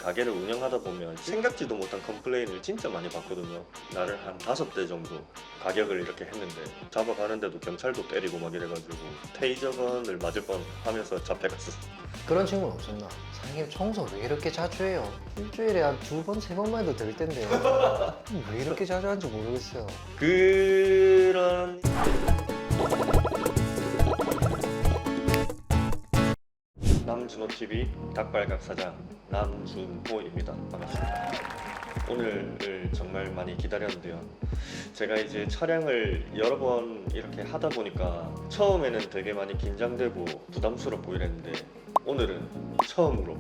가게를 운영하다 보면 생각지도 못한 컴플레인을 진짜 많이 받거든요. 나를 한 5대 정도 가격을 이렇게 했는데 잡아가는데도 경찰도 때리고 막 이래가지고 테이저건을 맞을 뻔 하면서 잡혀갔었어. 그런 친구는 없었나? 사장님 청소 왜 이렇게 자주 해요? 일주일에 한 2번, 3번만 해도 될 텐데 왜 이렇게 자주 하는지 모르겠어요. 그런 남준호TV 닭발각 사장 남준호입니다. 반갑습니다. 오늘을 정말 많이 기다렸는데요. 제가 이제 촬영을 여러 번 이렇게 하다 보니까 처음에는 되게 많이 긴장되고 부담스럽고 이랬는데 오늘은 처음으로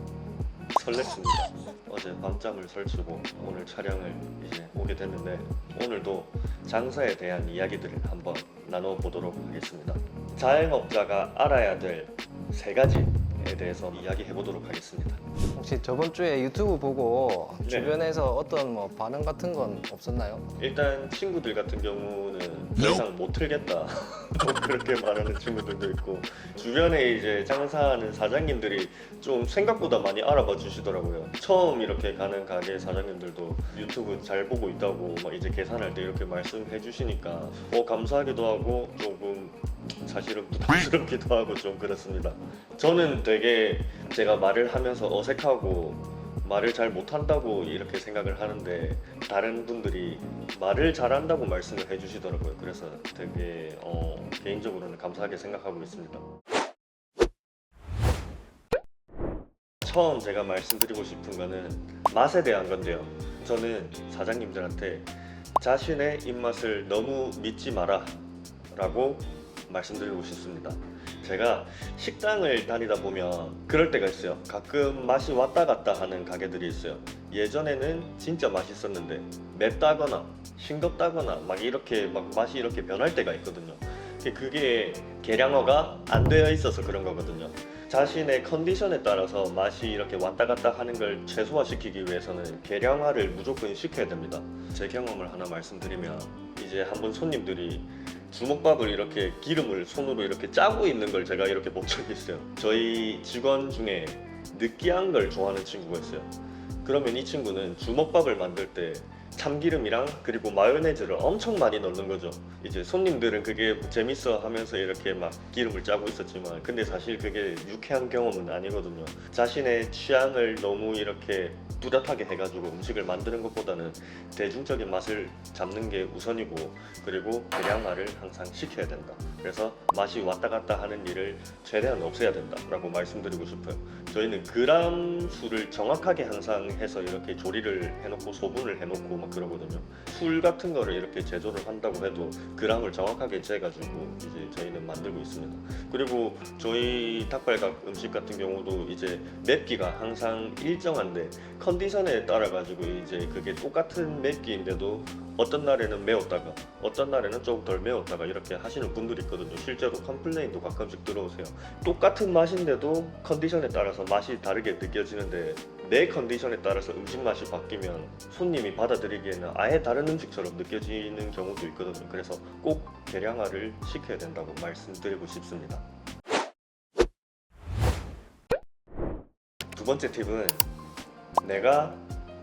설렜습니다. 어제 밤잠을 설치고 오늘 촬영을 이제 오게 됐는데 오늘도 장사에 대한 이야기들을 한번 나눠보도록 하겠습니다. 자영업자가 알아야 될 3가지에 대해서 이야기해보도록 하겠습니다. 혹시 저번 주에 유튜브 보고 네. 주변에서 어떤 뭐 반응 같은 건 없었나요? 일단 친구들 같은 경우는 더 이상 못 틀겠다 그렇게 말하는 친구들도 있고 주변에 이제 장사하는 사장님들이 좀 생각보다 많이 알아봐 주시더라고요. 처음 이렇게 가는 가게 사장님들도 유튜브 잘 보고 있다고 막 이제 계산할 때 이렇게 말씀해 주시니까 감사하기도 하고 조금 사실은 부담스럽기도 하고 좀 그렇습니다. 저는 되게 제가 말을 하면서 어색하고 말을 잘 못한다고 이렇게 생각을 하는데 다른 분들이 말을 잘한다고 말씀을 해주시더라고요. 그래서 되게 개인적으로는 감사하게 생각하고 있습니다. 처음 제가 말씀드리고 싶은 거는 맛에 대한 건데요. 저는 사장님들한테 자신의 입맛을 너무 믿지 마라 라고 말씀드리고 싶습니다. 제가 식당을 다니다 보면 그럴 때가 있어요. 가끔 맛이 왔다 갔다 하는 가게들이 있어요. 예전에는 진짜 맛있었는데 맵다거나 싱겁다거나 막 이렇게 막 맛이 이렇게 변할 때가 있거든요. 그게 계량어가 안 되어 있어서 그런 거거든요. 자신의 컨디션에 따라서 맛이 이렇게 왔다 갔다 하는 걸 최소화시키기 위해서는 계량화를 무조건 시켜야 됩니다. 제 경험을 하나 말씀드리면 이제 한번 손님들이 주먹밥을 이렇게 기름을 손으로 이렇게 짜고 있는 걸 제가 이렇게 본 적이 있어요. 저희 직원 중에 느끼한 걸 좋아하는 친구가 있어요. 그러면 이 친구는 주먹밥을 만들 때 참기름이랑 그리고 마요네즈를 엄청 많이 넣는 거죠. 이제 손님들은 그게 재밌어 하면서 이렇게 막 기름을 짜고 있었지만 근데 사실 그게 유쾌한 경험은 아니거든요. 자신의 취향을 너무 이렇게 뚜렷하게 해가지고 음식을 만드는 것보다는 대중적인 맛을 잡는 게 우선이고 그리고 계량화를 항상 시켜야 된다. 그래서 맛이 왔다 갔다 하는 일을 최대한 없애야 된다 라고 말씀드리고 싶어요. 저희는 그람 수를 정확하게 항상 해서 이렇게 조리를 해놓고 소분을 해놓고 막 그러거든요. 술 같은 거를 이렇게 제조를 한다고 해도 그람을 정확하게 재가지고 이제 저희는 만들고 있습니다. 그리고 저희 닭발각 음식 같은 경우도 이제 맵기가 항상 일정한데 컨디션에 따라 가지고 이제 그게 똑같은 맵기인데도 어떤 날에는 매웠다가 어떤 날에는 조금 덜 매웠다가 이렇게 하시는 분들이 있거든요. 실제로 컴플레인도 가끔씩 들어오세요. 똑같은 맛인데도 컨디션에 따라서 맛이 다르게 느껴지는데 내 컨디션에 따라서 음식 맛이 바뀌면 손님이 받아들이기에는 아예 다른 음식처럼 느껴지는 경우도 있거든요. 그래서 꼭 계량화를 시켜야 된다고 말씀드리고 싶습니다. 두 번째 팁은 내가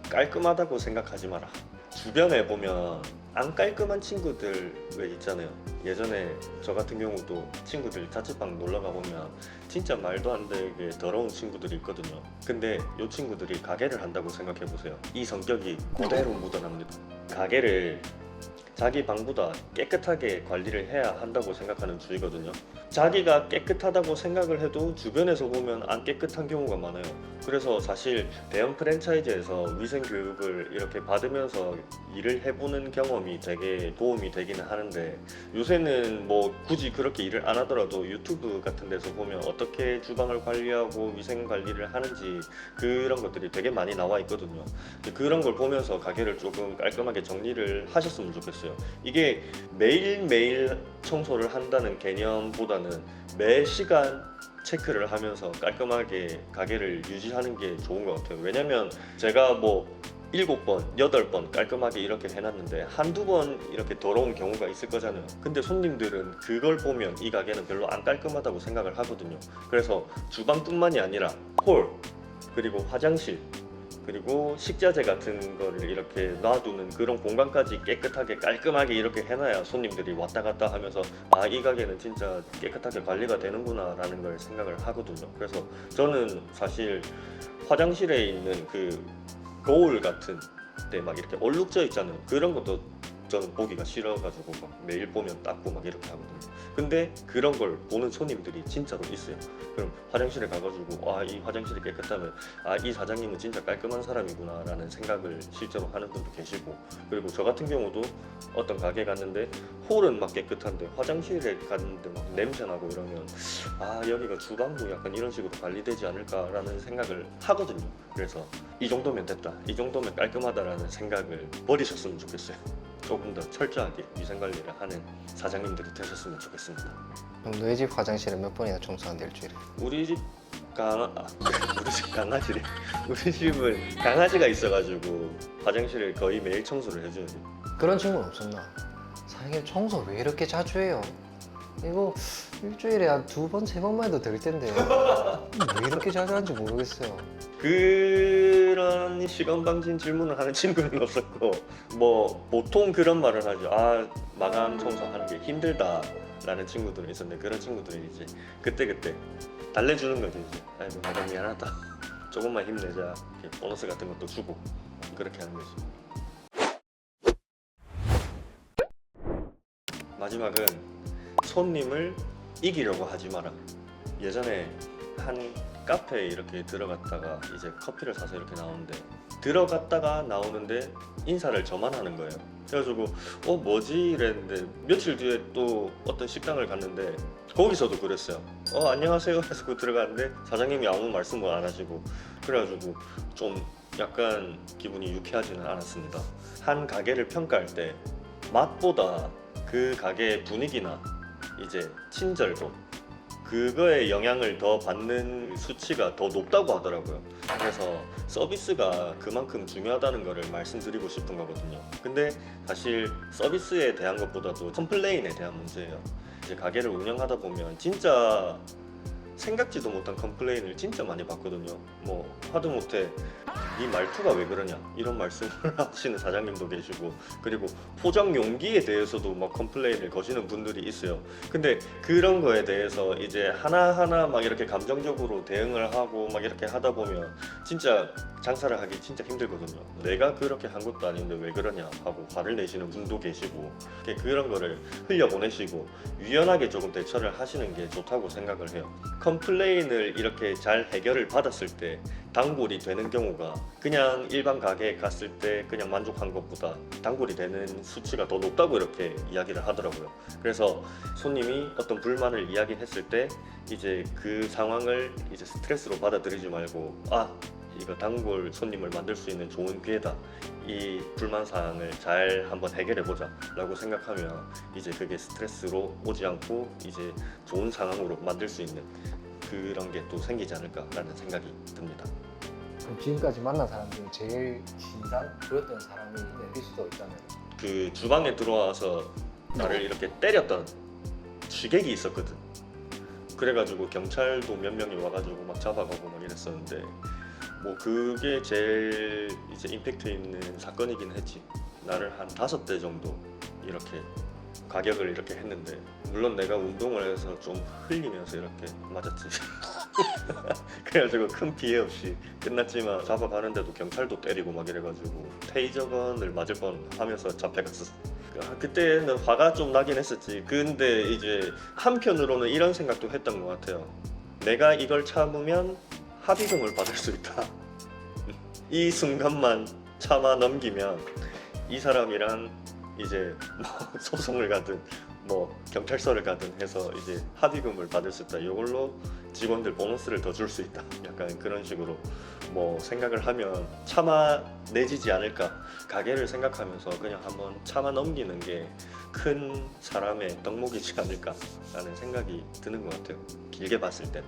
깔끔하다고 생각하지 마라. 주변에 보면 안 깔끔한 친구들 왜 있잖아요. 예전에 저 같은 경우도 친구들 자취방 놀러가 보면 진짜 말도 안 되게 더러운 친구들이 있거든요. 근데 이 친구들이 가게를 한다고 생각해 보세요. 이 성격이 그대로 묻어납니다. 가게를 자기 방보다 깨끗하게 관리를 해야 한다고 생각하는 주의거든요. 자기가 깨끗하다고 생각을 해도 주변에서 보면 안 깨끗한 경우가 많아요. 그래서 사실 대형 프랜차이즈에서 위생 교육을 이렇게 받으면서 일을 해보는 경험이 되게 도움이 되기는 하는데 요새는 뭐 굳이 그렇게 일을 안 하더라도 유튜브 같은 데서 보면 어떻게 주방을 관리하고 위생 관리를 하는지 그런 것들이 되게 많이 나와 있거든요. 그런 걸 보면서 가게를 조금 깔끔하게 정리를 하셨으면 좋겠어요. 이게 매일매일 청소를 한다는 개념보다는 매 시간 체크를 하면서 깔끔하게 가게를 유지하는 게 좋은 것 같아요. 왜냐면 제가 뭐 7번, 8번 깔끔하게 이렇게 해놨는데 한두 번 이렇게 더러운 경우가 있을 거잖아요. 근데 손님들은 그걸 보면 이 가게는 별로 안 깔끔하다고 생각을 하거든요. 그래서 주방뿐만이 아니라 홀, 그리고 화장실, 그리고 식자재 같은 거를 이렇게 놔두는 그런 공간까지 깨끗하게 깔끔하게 이렇게 해놔야 손님들이 왔다 갔다 하면서 아, 이 가게는 진짜 깨끗하게 관리가 되는구나 라는 걸 생각을 하거든요. 그래서 저는 사실 화장실에 있는 그 거울 같은 데 막 이렇게 얼룩져 있잖아요. 그런 것도 저는 보기가 싫어가지고 막 매일 보면 닦고 막 이렇게 하거든요. 근데 그런 걸 보는 손님들이 진짜로 있어요. 그럼 화장실에 가가지고 아, 이 화장실이 깨끗하면 아, 이 사장님은 진짜 깔끔한 사람이구나 라는 생각을 실제로 하는 분도 계시고, 그리고 저 같은 경우도 어떤 가게 갔는데 홀은 막 깨끗한데 화장실에 갔는데 막 냄새나고 이러면 아, 여기가 주방도 약간 이런 식으로 관리되지 않을까라는 생각을 하거든요. 그래서 이 정도면 됐다, 이 정도면 깔끔하다라는 생각을 버리셨으면 좋겠어요. 조금 더 철저하게 위생관리를 하는 사장님들이 되셨으면 좋겠습니다. 그럼 너희 집 화장실은 몇 번이나 청소한대 일주일에? 우리 집 우리 집 강아지래. 우리 집은 강아지가 있어가지고 화장실을 거의 매일 청소를 해줘야 돼. 그런 친구는 없었나? 사장님 청소 왜 이렇게 자주 해요? 이거 일주일에 한 2번, 3번만 해도 될 텐데 왜 이렇게 자주 하는지 모르겠어요. 그런 시건방진 질문을 하는 친구는 없었고, 뭐 보통 그런 말을 하죠. 아, 마감 청소하는 게 힘들다 라는 친구들은 있었는데, 그런 친구들이 이제 그때그때 달래주는 거죠. 이제 아이고 내가 미안하다, 조금만 힘내자, 이렇게 보너스 같은 것도 주고 그렇게 하는 거지. 마지막은 손님을 이기려고 하지 마라. 예전에 한 카페에 이렇게 들어갔다가 이제 커피를 사서 이렇게 나오는데, 들어갔다가 나오는데 인사를 저만 하는 거예요. 그래가지고 뭐지 이랬는데, 며칠 뒤에 또 어떤 식당을 갔는데 거기서도 그랬어요. 안녕하세요 해서 들어갔는데 사장님이 아무 말씀을 안 하시고, 그래가지고 좀 약간 기분이 유쾌하지는 않았습니다. 한 가게를 평가할 때 맛보다 그 가게의 분위기나 이제 친절도, 그거에 영향을 더 받는 수치가 더 높다고 하더라고요. 그래서 서비스가 그만큼 중요하다는 거를 말씀드리고 싶은 거거든요. 근데 사실 서비스에 대한 것보다도 컴플레인에 대한 문제예요. 이제 가게를 운영하다 보면 진짜 생각지도 못한 컴플레인을 진짜 많이 받거든요. 뭐 하다못해 네 말투가 왜 그러냐 이런 말씀을 하시는 사장님도 계시고, 그리고 포장 용기에 대해서도 막 컴플레인을 거시는 분들이 있어요. 근데 그런 거에 대해서 이제 하나하나 막 이렇게 감정적으로 대응을 하고 막 이렇게 하다 보면 진짜 장사를 하기 진짜 힘들거든요. 내가 그렇게 한 것도 아닌데 왜 그러냐 하고 화를 내시는 분도 계시고, 그런 거를 흘려보내시고 유연하게 조금 대처를 하시는 게 좋다고 생각을 해요. 컴플레인을 이렇게 잘 해결을 받았을 때 단골이 되는 경우가 그냥 일반 가게에 갔을 때 그냥 만족한 것보다 단골이 되는 수치가 더 높다고 이렇게 이야기를 하더라고요. 그래서 손님이 어떤 불만을 이야기했을 때 이제 그 상황을 이제 스트레스로 받아들이지 말고, 이거 단골 손님을 만들 수 있는 좋은 기회다, 이 불만 사항을 잘 한번 해결해 보자 라고 생각하면 이제 그게 스트레스로 오지 않고 이제 좋은 상황으로 만들 수 있는 그런 게 또 생기지 않을까라는 생각이 듭니다. 그럼 지금까지 만난 사람 중에 제일 진상 그랬던 사람이 에피소드가 있다면? 그 주방에 들어와서 나를 이렇게 때렸던 취객이 있었거든. 그래가지고 경찰도 몇 명이 와가지고 막 잡아가고 막 이랬었는데, 뭐 그게 제일 이제 임팩트 있는 사건이긴 했지. 나를 한 5대 정도 이렇게 가격을 이렇게 했는데, 물론 내가 운동을 해서 좀 흘리면서 이렇게 맞았지. 그래가지고 큰 피해 없이 끝났지만, 잡아가는데도 경찰도 때리고 막 이래가지고 테이저건을 맞을 뻔 하면서 잡혀갔었어. 그때는 화가 좀 나긴 했었지. 근데 이제 한편으로는 이런 생각도 했던 것 같아요. 내가 이걸 참으면 합의금을 받을 수 있다. 이 순간만 참아 넘기면 이 사람이랑 이제 뭐 소송을 가든 뭐 경찰서를 가든 해서 이제 합의금을 받을 수 있다. 이걸로 직원들 보너스를 더 줄 수 있다. 약간 그런 식으로 뭐 생각을 하면 참아내지지 않을까. 가게를 생각하면서 그냥 한번 참아 넘기는 게 큰 사람의 덕목이지 않을까라는 생각이 드는 것 같아요. 길게 봤을 때.